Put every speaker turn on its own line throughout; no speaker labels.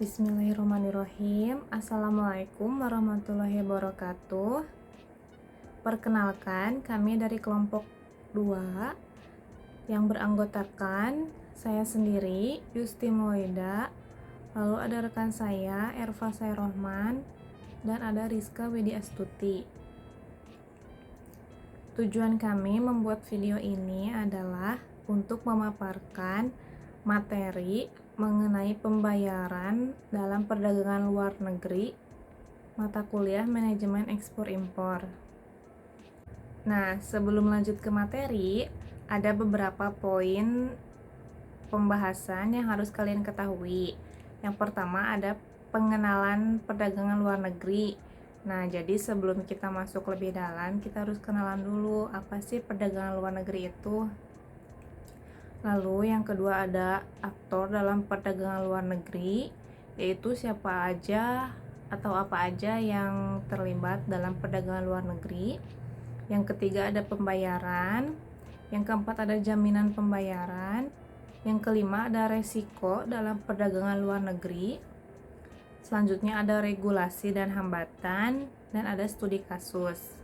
Bismillahirrahmanirrahim. Assalamualaikum warahmatullahi wabarakatuh. Perkenalkan, kami dari kelompok 2 yang beranggotakan saya sendiri, Yusti Maulida, lalu ada rekan saya, Erva Sairohman, dan ada Rizka Widi Astuti. Tujuan kami membuat video ini adalah untuk memaparkan materi mengenai pembayaran dalam perdagangan luar negeri, mata kuliah manajemen ekspor impor. Nah, sebelum lanjut ke materi, ada beberapa poin pembahasan yang harus kalian ketahui. Yang pertama ada pengenalan perdagangan luar negeri. Nah, jadi sebelum kita masuk lebih dalam, kita harus kenalan dulu apa sih perdagangan luar negeri itu. Lalu yang kedua ada aktor dalam perdagangan luar negeri, yaitu siapa aja atau apa aja yang terlibat dalam perdagangan luar negeri. Yang ketiga ada pembayaran. Yang keempat ada jaminan pembayaran. Yang kelima ada resiko dalam perdagangan luar negeri. Selanjutnya ada regulasi dan hambatan, dan ada studi kasus.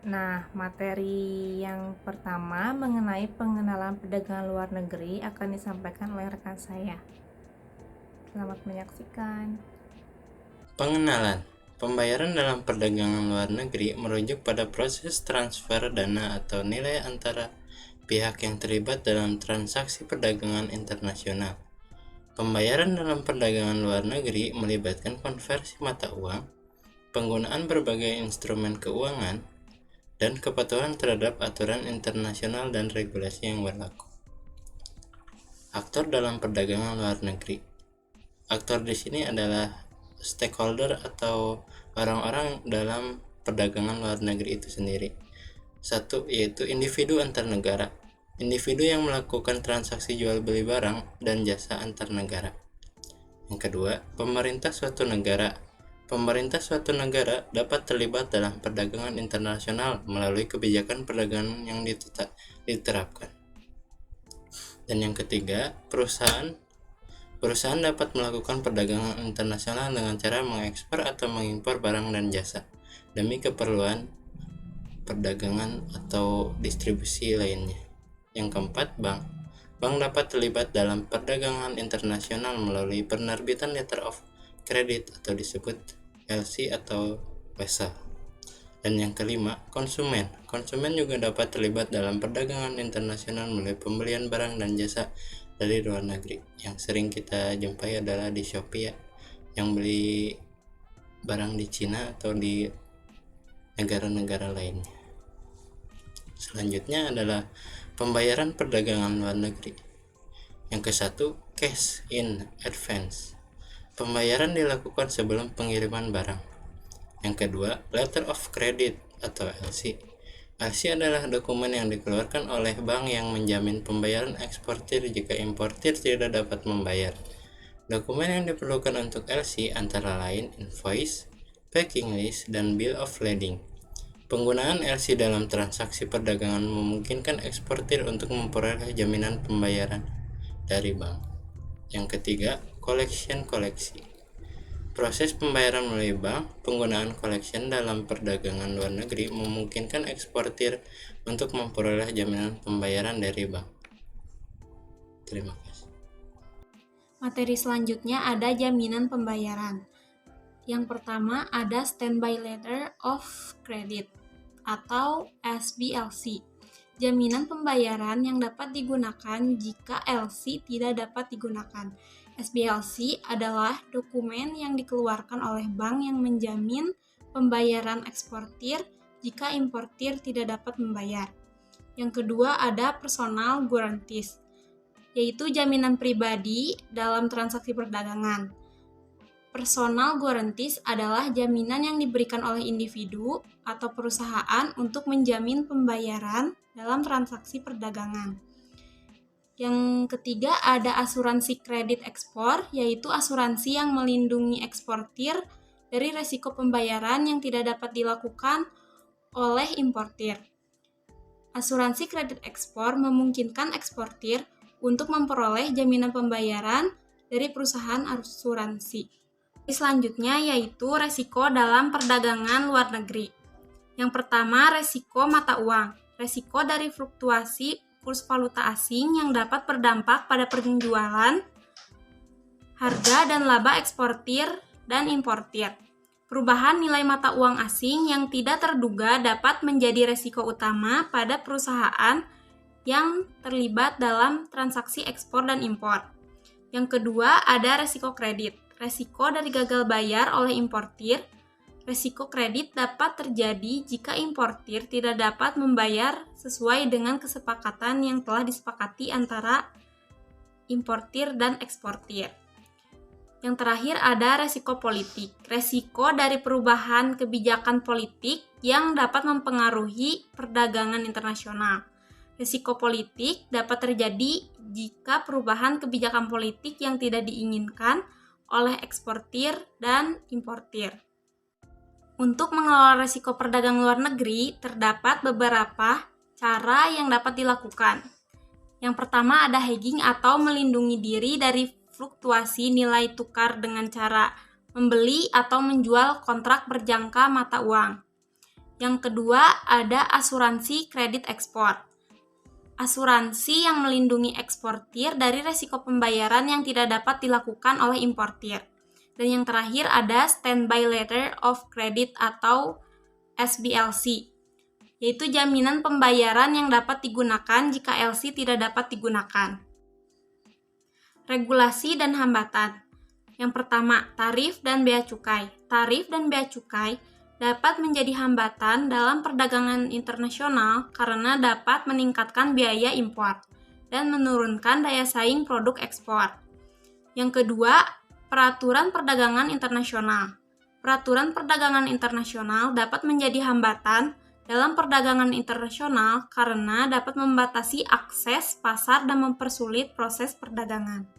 Nah, materi yang pertama mengenai pengenalan perdagangan luar negeri akan disampaikan oleh rekan saya. Selamat menyaksikan.
Pengenalan. Pembayaran dalam perdagangan luar negeri merujuk pada proses transfer dana atau nilai antara pihak yang terlibat dalam transaksi perdagangan internasional. Pembayaran dalam perdagangan luar negeri melibatkan konversi mata uang, penggunaan berbagai instrumen keuangan, dan kepatuhan terhadap aturan internasional dan regulasi yang berlaku. Aktor dalam perdagangan luar negeri. Aktor di sini adalah stakeholder atau orang-orang dalam perdagangan luar negeri itu sendiri. Satu, yaitu individu antar negara. Individu yang melakukan transaksi jual beli barang dan jasa antar negara. Yang kedua, pemerintah suatu negara. Pemerintah suatu negara dapat terlibat dalam perdagangan internasional melalui kebijakan perdagangan yang diterapkan. Dan yang ketiga, perusahaan dapat melakukan perdagangan internasional dengan cara mengekspor atau mengimpor barang dan jasa demi keperluan perdagangan atau distribusi lainnya. Yang keempat, bank. Bank dapat terlibat dalam perdagangan internasional melalui penerbitan letter of credit atau disebut LC atau vessel. Dan yang kelima, konsumen. Konsumen juga dapat terlibat dalam perdagangan internasional melalui pembelian barang dan jasa dari luar negeri. Yang sering kita jumpai adalah di Shopee ya, yang beli barang di Cina atau di negara-negara lainnya. Selanjutnya adalah pembayaran perdagangan luar negeri. Yang ke-1, cash in advance. Pembayaran dilakukan sebelum pengiriman barang. Yang kedua, letter of credit atau LC. LC adalah dokumen yang dikeluarkan oleh bank yang menjamin pembayaran eksportir jika importir tidak dapat membayar. Dokumen yang diperlukan untuk LC antara lain invoice, packing list, dan bill of lading. Penggunaan LC dalam transaksi perdagangan memungkinkan eksportir untuk memperoleh jaminan pembayaran dari bank. Yang ketiga, collection koleksi. Proses pembayaran melalui bank, penggunaan collection dalam perdagangan luar negeri memungkinkan eksportir untuk memperoleh jaminan pembayaran dari bank. Terima kasih.
Materi selanjutnya ada jaminan pembayaran. Yang pertama ada standby letter of credit atau SBLC. Jaminan pembayaran yang dapat digunakan jika LC tidak dapat digunakan. SBLC adalah dokumen yang dikeluarkan oleh bank yang menjamin pembayaran eksportir jika importir tidak dapat membayar. Yang kedua ada personal guarantees, yaitu jaminan pribadi dalam transaksi perdagangan. Personal guarantees adalah jaminan yang diberikan oleh individu atau perusahaan untuk menjamin pembayaran dalam transaksi perdagangan. Yang ketiga ada asuransi kredit ekspor, yaitu asuransi yang melindungi eksportir dari risiko pembayaran yang tidak dapat dilakukan oleh importir. Asuransi kredit ekspor memungkinkan eksportir untuk memperoleh jaminan pembayaran dari perusahaan asuransi. Selanjutnya yaitu resiko dalam perdagangan luar negeri. Yang pertama, resiko mata uang. Resiko dari fluktuasi kurs valuta asing yang dapat berdampak pada penjualan, harga dan laba eksportir dan importir. Perubahan nilai mata uang asing yang tidak terduga dapat menjadi resiko utama pada perusahaan yang terlibat dalam transaksi ekspor dan impor. Yang kedua, ada resiko kredit. Resiko dari gagal bayar oleh importir. Resiko kredit dapat terjadi jika importir tidak dapat membayar sesuai dengan kesepakatan yang telah disepakati antara importir dan eksportir. Yang terakhir ada resiko politik. Resiko dari perubahan kebijakan politik yang dapat mempengaruhi perdagangan internasional. Resiko politik dapat terjadi jika perubahan kebijakan politik yang tidak diinginkan oleh eksportir dan importir. Untuk mengelola risiko perdagangan luar negeri, terdapat beberapa cara yang dapat dilakukan. Yang pertama ada hedging atau melindungi diri dari fluktuasi nilai tukar dengan cara membeli atau menjual kontrak berjangka mata uang. Yang kedua ada asuransi kredit ekspor. Asuransi yang melindungi eksportir dari risiko pembayaran yang tidak dapat dilakukan oleh importir. Dan yang terakhir ada Standby Letter of Credit atau SBLC, yaitu jaminan pembayaran yang dapat digunakan jika LC tidak dapat digunakan. Regulasi dan hambatan. Yang pertama, tarif dan bea cukai. Tarif dan bea cukai dapat menjadi hambatan dalam perdagangan internasional karena dapat meningkatkan biaya impor dan menurunkan daya saing produk ekspor. Yang kedua, peraturan perdagangan internasional. Peraturan perdagangan internasional dapat menjadi hambatan dalam perdagangan internasional karena dapat membatasi akses pasar dan mempersulit proses perdagangan.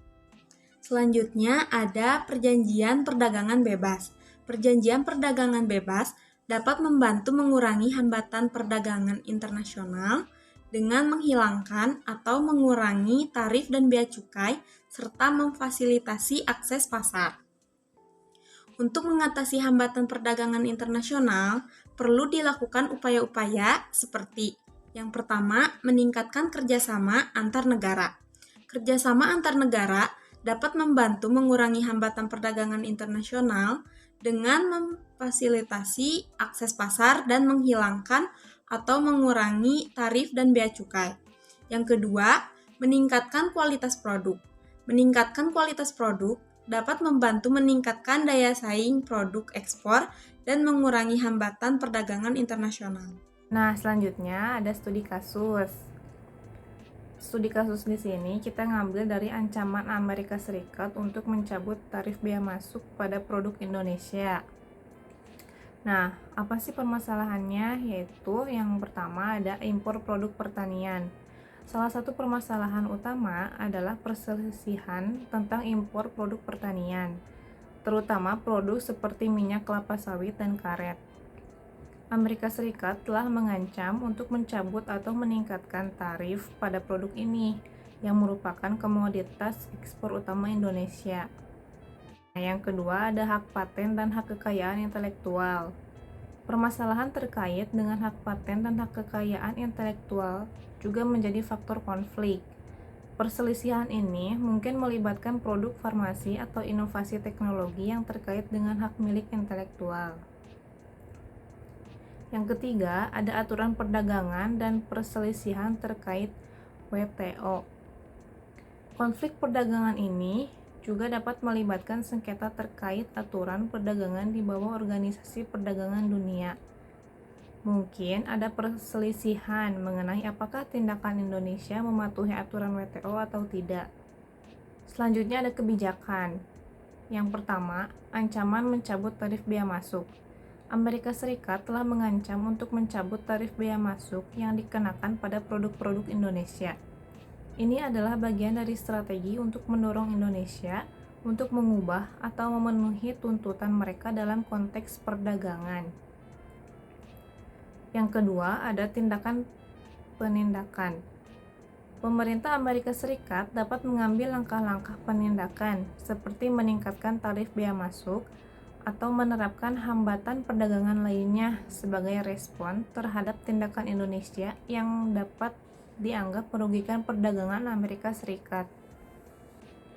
Selanjutnya ada perjanjian perdagangan bebas. Perjanjian perdagangan bebas dapat membantu mengurangi hambatan perdagangan internasional dengan menghilangkan atau mengurangi tarif dan bea cukai serta memfasilitasi akses pasar. Untuk mengatasi hambatan perdagangan internasional, perlu dilakukan upaya-upaya seperti yang pertama, meningkatkan kerjasama antar negara. Kerjasama antar negara dapat membantu mengurangi hambatan perdagangan internasional dengan memfasilitasi akses pasar dan menghilangkan atau mengurangi tarif dan bea cukai. Yang kedua, meningkatkan kualitas produk. Meningkatkan kualitas produk dapat membantu meningkatkan daya saing produk ekspor dan mengurangi hambatan perdagangan internasional.
Nah, selanjutnya ada studi kasus. Studi kasus di sini kita ngambil dari ancaman Amerika Serikat untuk mencabut tarif bea masuk pada produk Indonesia. Nah, apa sih permasalahannya? Yaitu yang pertama ada impor produk pertanian. Salah satu permasalahan utama adalah perselisihan tentang impor produk pertanian, terutama produk seperti minyak kelapa sawit dan karet. Amerika Serikat telah mengancam untuk mencabut atau meningkatkan tarif pada produk ini, yang merupakan komoditas ekspor utama Indonesia. Nah, yang kedua ada hak paten dan hak kekayaan intelektual. Permasalahan terkait dengan hak paten dan hak kekayaan intelektual juga menjadi faktor konflik. Perselisihan ini mungkin melibatkan produk farmasi atau inovasi teknologi yang terkait dengan hak milik intelektual. Yang ketiga, ada aturan perdagangan dan perselisihan terkait WTO. Konflik perdagangan ini juga dapat melibatkan sengketa terkait aturan perdagangan di bawah Organisasi Perdagangan Dunia. Mungkin ada perselisihan mengenai apakah tindakan Indonesia mematuhi aturan WTO atau tidak. Selanjutnya ada kebijakan. Yang pertama, ancaman mencabut tarif bea masuk. Amerika Serikat telah mengancam untuk mencabut tarif bea masuk yang dikenakan pada produk-produk Indonesia. Ini adalah bagian dari strategi untuk mendorong Indonesia untuk mengubah atau memenuhi tuntutan mereka dalam konteks perdagangan. Yang kedua, ada tindakan penindakan. Pemerintah Amerika Serikat dapat mengambil langkah-langkah penindakan seperti meningkatkan tarif bea masuk atau menerapkan hambatan perdagangan lainnya sebagai respon terhadap tindakan Indonesia yang dapat dianggap merugikan perdagangan Amerika Serikat.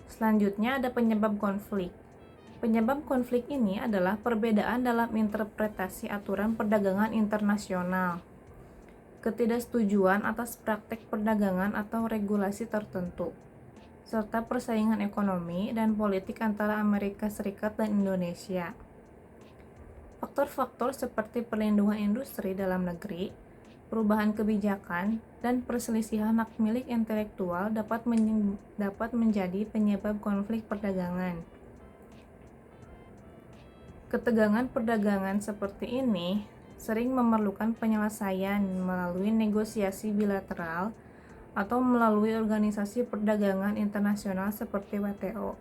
Selanjutnya ada penyebab konflik. Penyebab konflik ini adalah perbedaan dalam interpretasi aturan perdagangan internasional, ketidaksetujuan atas praktek perdagangan atau regulasi tertentu, serta persaingan ekonomi dan politik antara Amerika Serikat dan Indonesia. Faktor-faktor seperti perlindungan industri dalam negeri, perubahan kebijakan, dan perselisihan hak milik intelektual dapat menjadi penyebab konflik perdagangan. Ketegangan perdagangan seperti ini sering memerlukan penyelesaian melalui negosiasi bilateral atau melalui organisasi perdagangan internasional seperti WTO.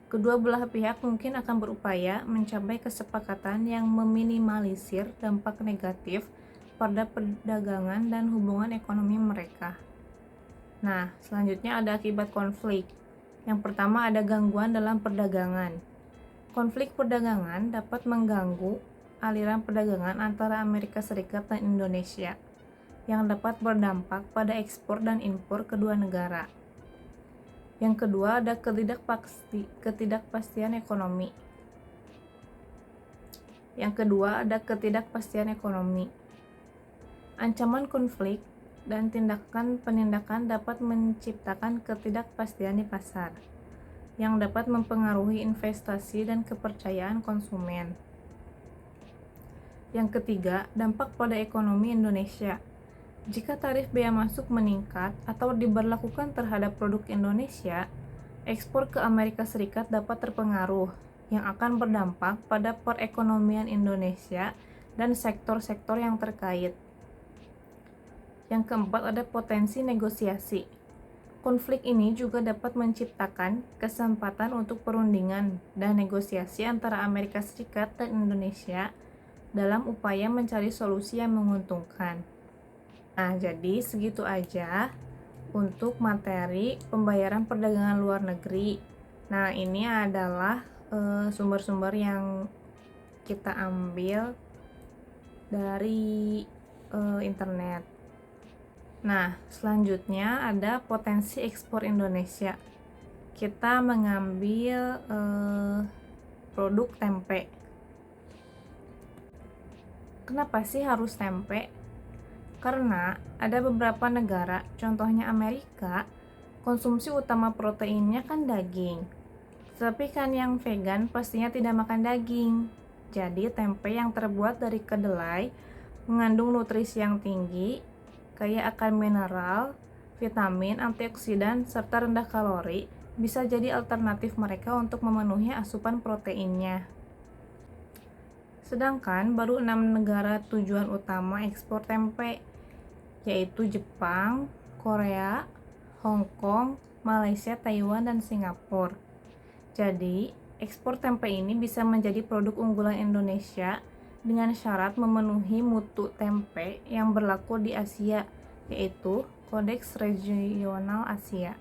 Kedua belah pihak mungkin akan berupaya mencapai kesepakatan yang meminimalisir dampak negatif pada perdagangan dan hubungan ekonomi mereka. Nah, selanjutnya ada akibat konflik. Yang pertama ada gangguan dalam perdagangan. Konflik perdagangan dapat mengganggu aliran perdagangan antara Amerika Serikat dan Indonesia, yang dapat berdampak pada ekspor dan impor kedua negara. Yang kedua ada ketidakpastian ekonomi. Ancaman konflik dan penindakan dapat menciptakan ketidakpastian di pasar, yang dapat mempengaruhi investasi dan kepercayaan konsumen. Yang ketiga, dampak pada ekonomi Indonesia. Jika tarif bea masuk meningkat atau diberlakukan terhadap produk Indonesia, ekspor ke Amerika Serikat dapat terpengaruh, yang akan berdampak pada perekonomian Indonesia dan sektor-sektor yang terkait. Yang keempat ada potensi negosiasi. Konflik ini juga dapat menciptakan kesempatan untuk perundingan dan negosiasi antara Amerika Serikat dan Indonesia dalam upaya mencari solusi yang menguntungkan. Nah, jadi segitu aja untuk materi pembayaran perdagangan luar negeri. Nah, ini adalah sumber-sumber yang kita ambil dari internet. Nah, selanjutnya ada potensi ekspor Indonesia. Kita mengambil produk tempe. Kenapa sih harus tempe? Karena ada beberapa negara, contohnya Amerika, konsumsi utama proteinnya kan daging. Tapi kan yang vegan pastinya tidak makan daging. Jadi tempe yang terbuat dari kedelai mengandung nutrisi yang tinggi, kaya akan mineral, vitamin, antioksidan, serta rendah kalori, bisa jadi alternatif mereka untuk memenuhi asupan proteinnya. Sedangkan baru 6 negara tujuan utama ekspor tempe, yaitu Jepang, Korea, Hong Kong, Malaysia, Taiwan, dan Singapura. Jadi, ekspor tempe ini bisa menjadi produk unggulan Indonesia dengan syarat memenuhi mutu tempe yang berlaku di Asia, yaitu Kodeks Regional Asia.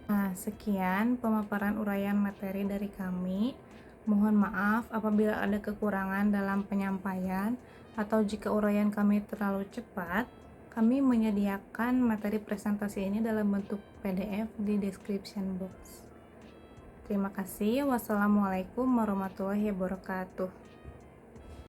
Nah, sekian pemaparan uraian materi dari kami. Mohon maaf apabila ada kekurangan dalam penyampaian atau jika uraian kami terlalu cepat. Kami menyediakan materi presentasi ini dalam bentuk PDF di description box. Terima kasih. Wassalamualaikum warahmatullahi wabarakatuh.